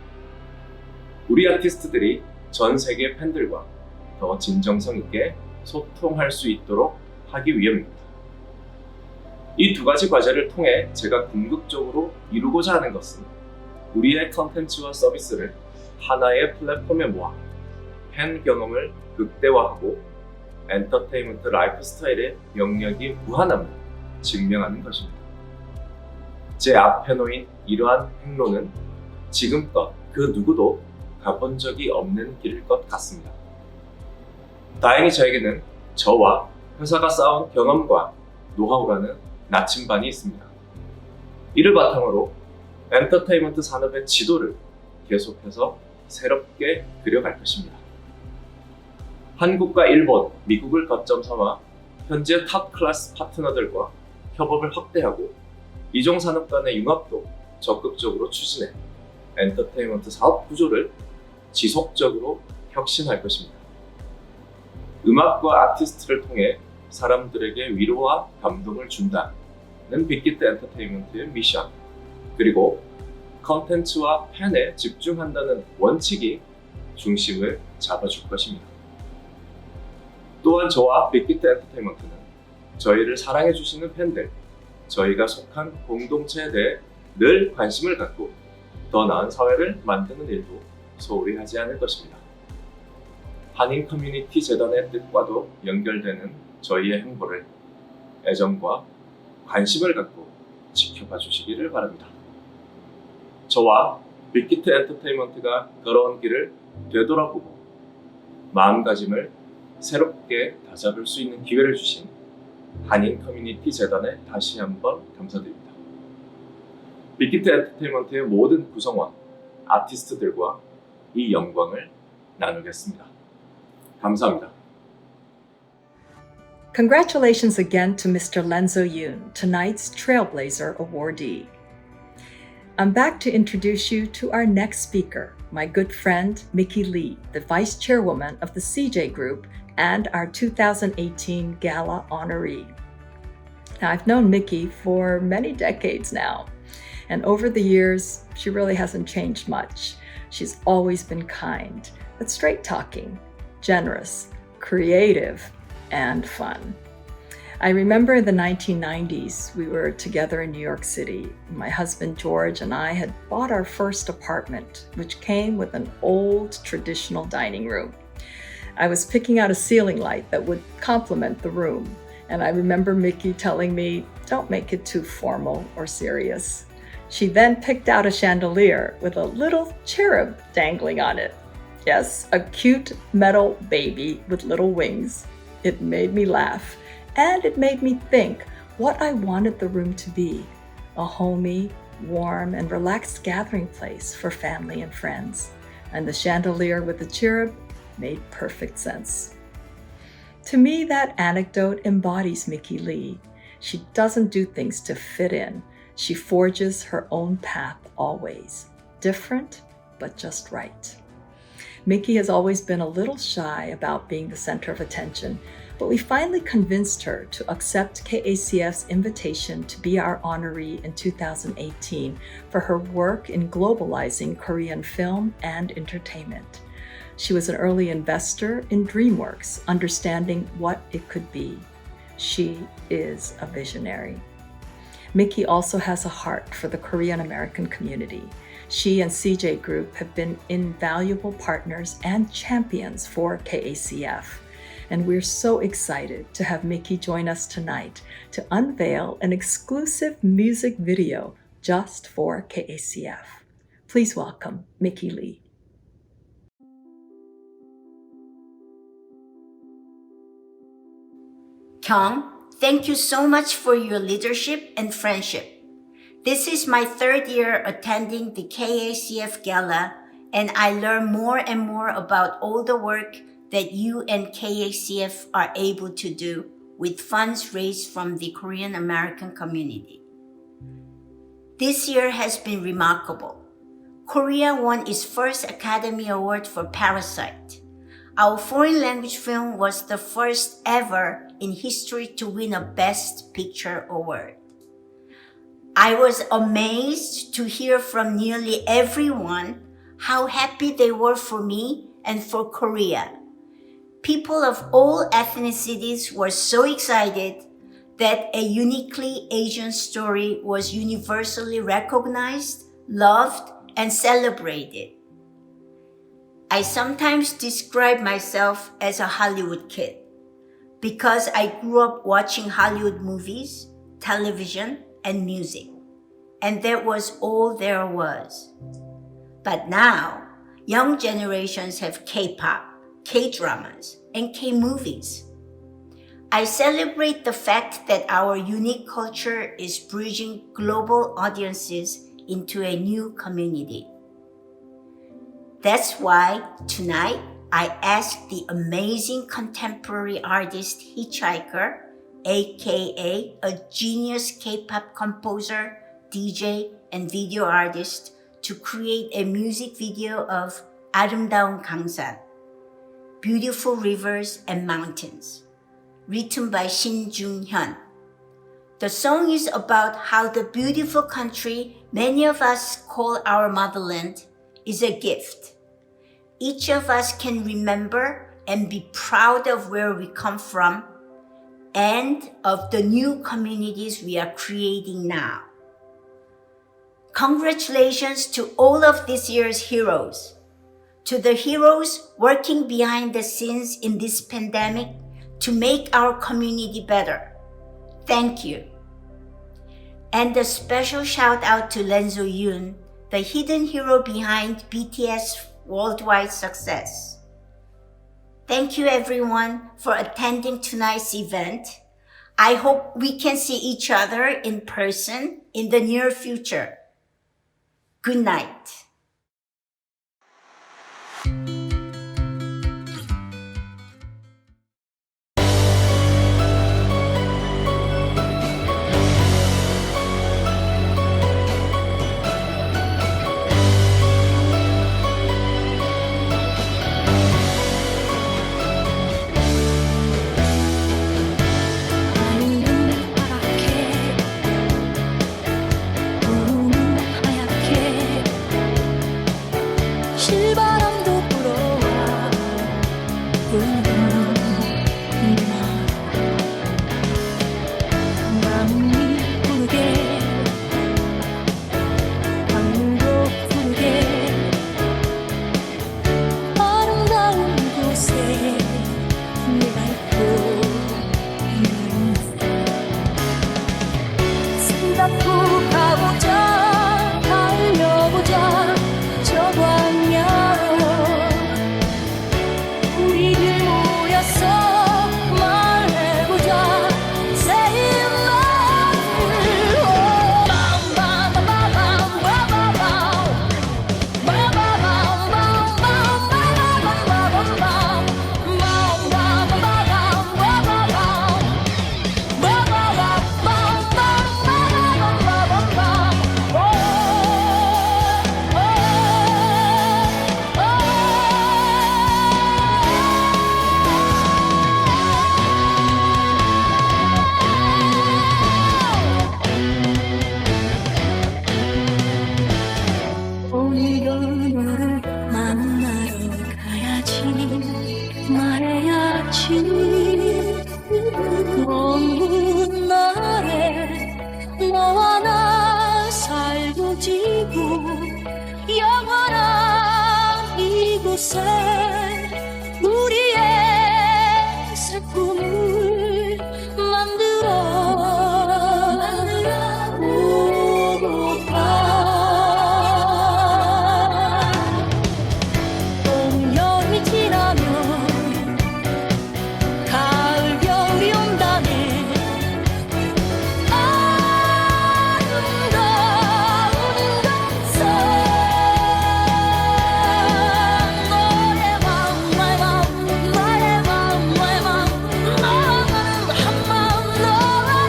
S28: 우리 아티스트들이 전 세계 팬들과 더 진정성 있게 소통할 수 있도록 하기 위함입니다. 이 두 가지 과제를 통해 제가 궁극적으로 이루고자 하는 것은 우리의 컨텐츠와 서비스를 하나의 플랫폼에 모아 팬 경험을 극대화하고 엔터테인먼트 라이프 스타일의 영역이 무한함을 증명하는 것입니다. 제 앞에 놓인 이러한 행로는 지금껏 그 누구도 가본 적이 없는 길일 것 같습니다. 다행히 저에게는 저와 회사가 쌓은 경험과 노하우라는 나침반이 있습니다. 이를 바탕으로 엔터테인먼트 산업의 지도를 계속해서 새롭게 그려갈 것입니다. 한국과 일본, 미국을 거점 삼아 현재 탑 클래스 파트너들과 협업을 확대하고 이종 산업 간의 융합도 적극적으로 추진해 엔터테인먼트 사업 구조를 지속적으로 혁신할 것입니다. 음악과 아티스트를 통해 사람들에게 위로와 감동을 준다는 빅히트 엔터테인먼트의 미션, 그리고 컨텐츠와 팬에 집중한다는 원칙이 중심을 잡아줄 것입니다. 또한 저와 빅히트 엔터테인먼트는 저희를 사랑해주시는 팬들, 저희가 속한 공동체에 대해 늘 관심을 갖고 더 나은 사회를 만드는 일도 소홀히 하지 않을 것입니다. 한인 커뮤니티 재단의 뜻과도 연결되는 저희의 행보를 애정과 관심을 갖고 지켜봐 주시기를 바랍니다. 저와 빅히트 엔터테인먼트가 걸어온 길을 되돌아보고 마음가짐을 새롭게 다잡을 수 있는 기회를 주신 한인 커뮤니티 재단에 다시 한번 감사드립니다. 빅히트 엔터테인먼트의 모든 구성원, 아티스트들과 이 영광을 나누겠습니다. 감사합니다.
S10: Congratulations again to Mr. Lenzo Yeun, tonight's Trailblazer awardee. I'm back to introduce you to our next speaker, my good friend, Mickey Lee, the Vice Chairwoman of the CJ Group and our 2018 Gala honoree. Now, I've known Mickey for many decades now, and over the years, she really hasn't changed much. She's always been kind, but straight-talking, generous, creative, and fun. I remember in the 1990s, we were together in New York City. My husband George and I had bought our first apartment, which came with an old traditional dining room. I was picking out a ceiling light that would complement the room, and I remember Mickey telling me, don't make it too formal or serious. She then picked out a chandelier with a little cherub dangling on it. Yes, a cute metal baby with little wings. It made me laugh, and it made me think what I wanted the room to be: a homey, warm, and relaxed gathering place for family and friends. And the chandelier with the cherub made perfect sense. To me, that anecdote embodies Mickey Lee. She doesn't do things to fit in. She forges her own path always. Different, but just right. Mickey has always been a little shy about being the center of attention, but we finally convinced her to accept KACF's invitation to be our honoree in 2018 for her work in globalizing Korean film and entertainment. She was an early investor in DreamWorks, understanding what it could be. She is a visionary. Mickey also has a heart for the Korean American community. She and CJ Group have been invaluable partners and champions for KACF. And we're so excited to have Mickey join us tonight to unveil an exclusive music video just for KACF. Please welcome Mickey Lee.
S9: Kyung, thank you so much for your leadership and friendship. This is my third year attending the KACF Gala, and I learn more and more about all the work that you and KACF are able to do with funds raised from the Korean American community. This year has been remarkable. Korea won its first Academy Award for Parasite. Our foreign language film was the first ever in history to win a Best Picture award. I was amazed to hear from nearly everyone how happy they were for me and for Korea. People of all ethnicities were so excited that a uniquely Asian story was universally recognized, loved, and celebrated. I sometimes describe myself as a Hollywood kid because I grew up watching Hollywood movies, television, and music. And that was all there was. But now, young generations have K-pop, K-dramas, and K-movies. I celebrate the fact that our unique culture is bridging global audiences into a new community. That's why tonight I asked the amazing contemporary artist Hitchhiker, aka a genius K-pop composer, DJ, and video artist, to create a music video of 아름다운 강산, Beautiful Rivers and Mountains, written by Hyun. The song is about how the beautiful country many of us call our motherland is a gift. Each of us can remember and be proud of where we come from and of the new communities we are creating now. Congratulations to all of this year's heroes, to the heroes working behind the scenes in this pandemic to make our community better. Thank you. And a special shout out to Lenzo Yeun, the hidden hero behind BTS worldwide success. Thank you everyone for attending tonight's event. I hope we can see each other in person in the near future. Good night.
S11: 먼 날에 너와 나 살고 지고 영원한 이곳에 우리의 새 꿈을 만들어 보고파 5년이 지나면 가을 겨울이 온다네 아름다운 감성 너의 마음 나의 마음 나의 마음 너의 마음 너는 한 마음 너와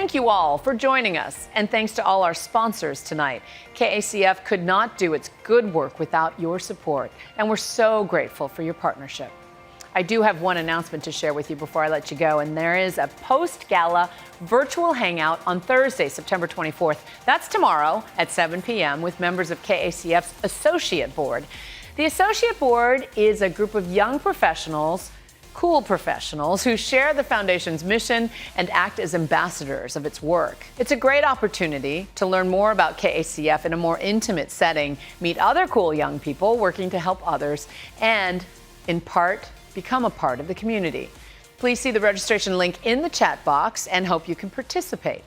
S1: thank you all for joining us. And thanks to all our sponsors tonight. KACF could not do its good work without your support. And we're so grateful for your partnership. I do have one announcement to share with you before I let you go, and there is a post-gala virtual hangout on Thursday, September 24th. That's tomorrow at 7 p.m. with members of KACF's Associate Board. The Associate Board is a group of young professionals, cool professionals, who share the foundation's mission and act as ambassadors of its work. It's a great opportunity to learn more about KACF in a more intimate setting, meet other cool young people working to help others, and, in part, become a part of the community. Please see the registration link in the chat box and hope you can participate.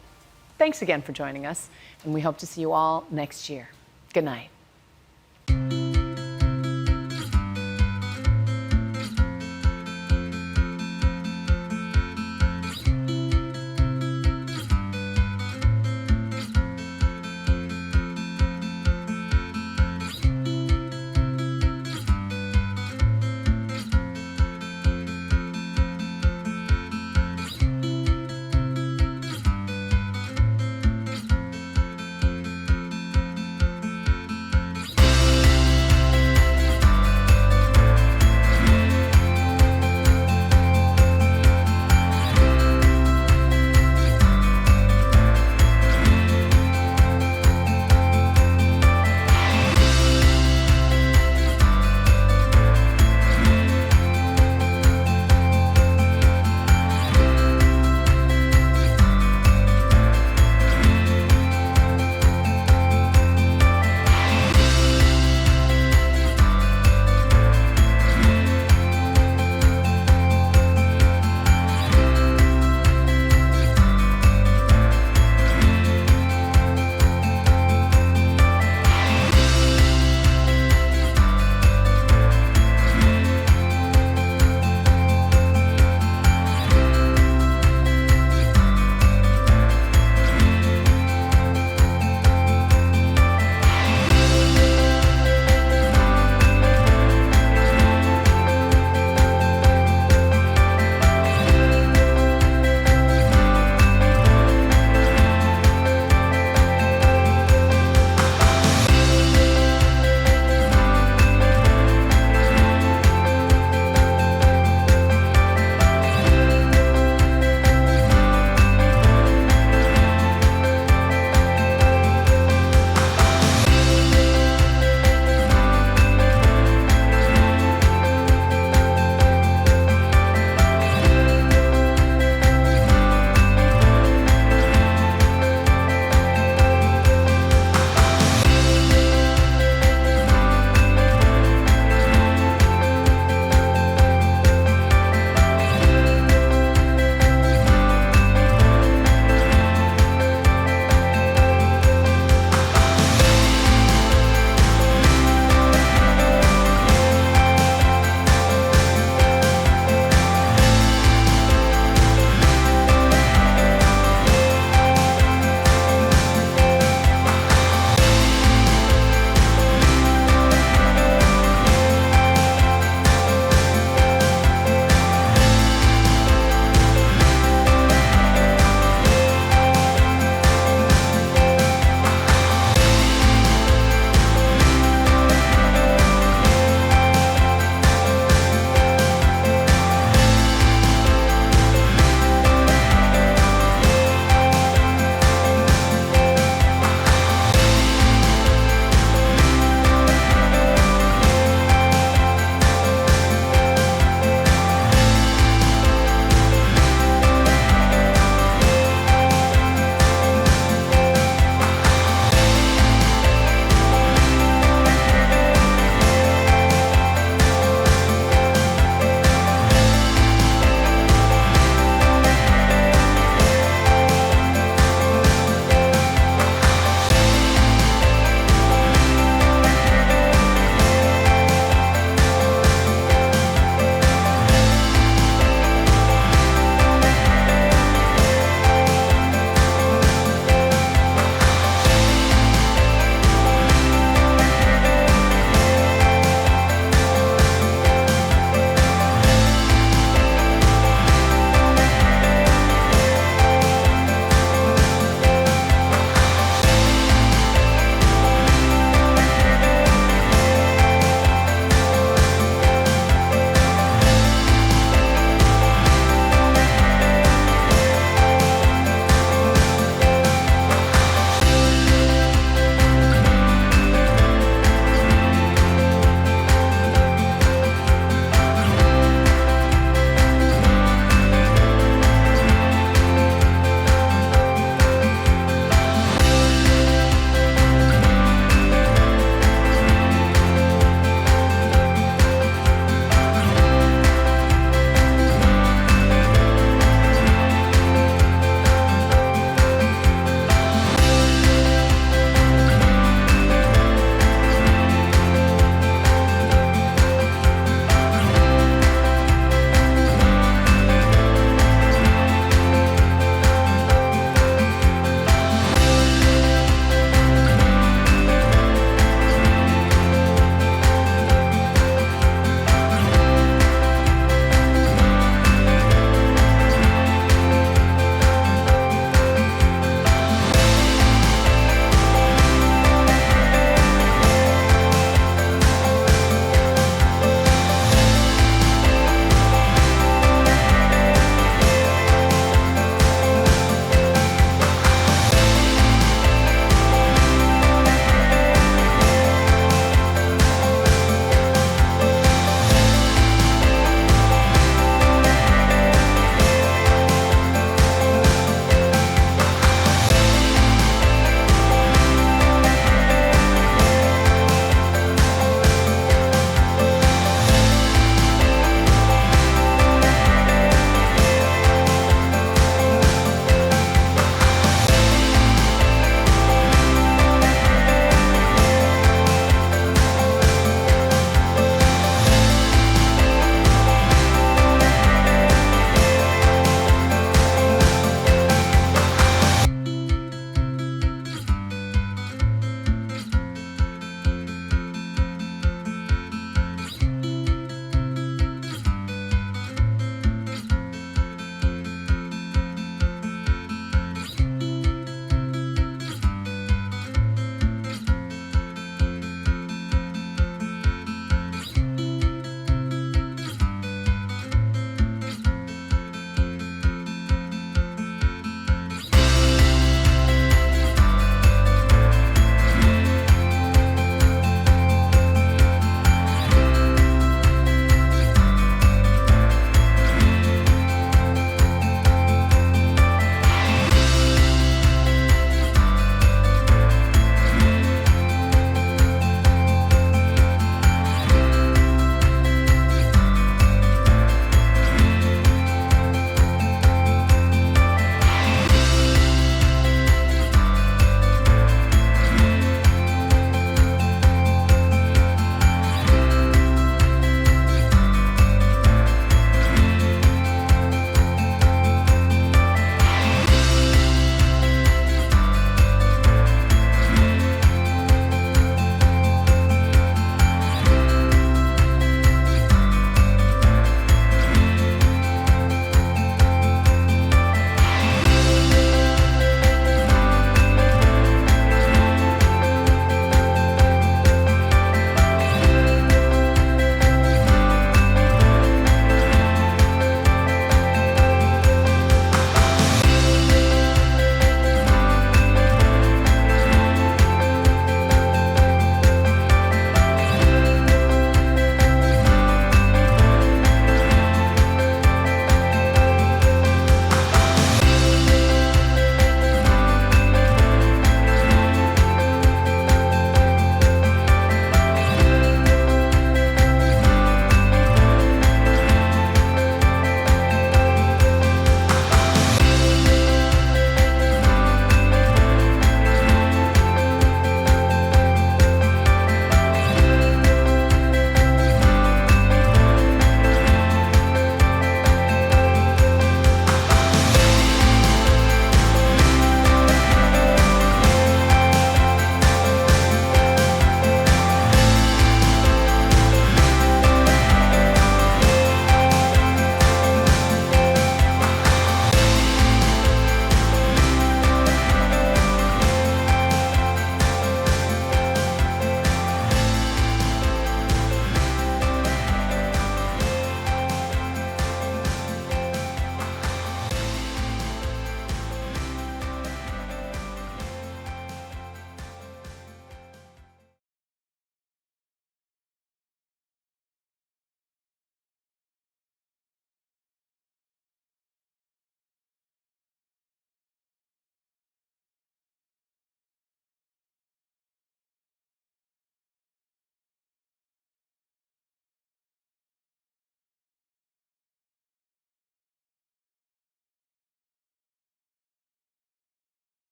S1: Thanks again for joining us, and we hope to see you all next year. Good night.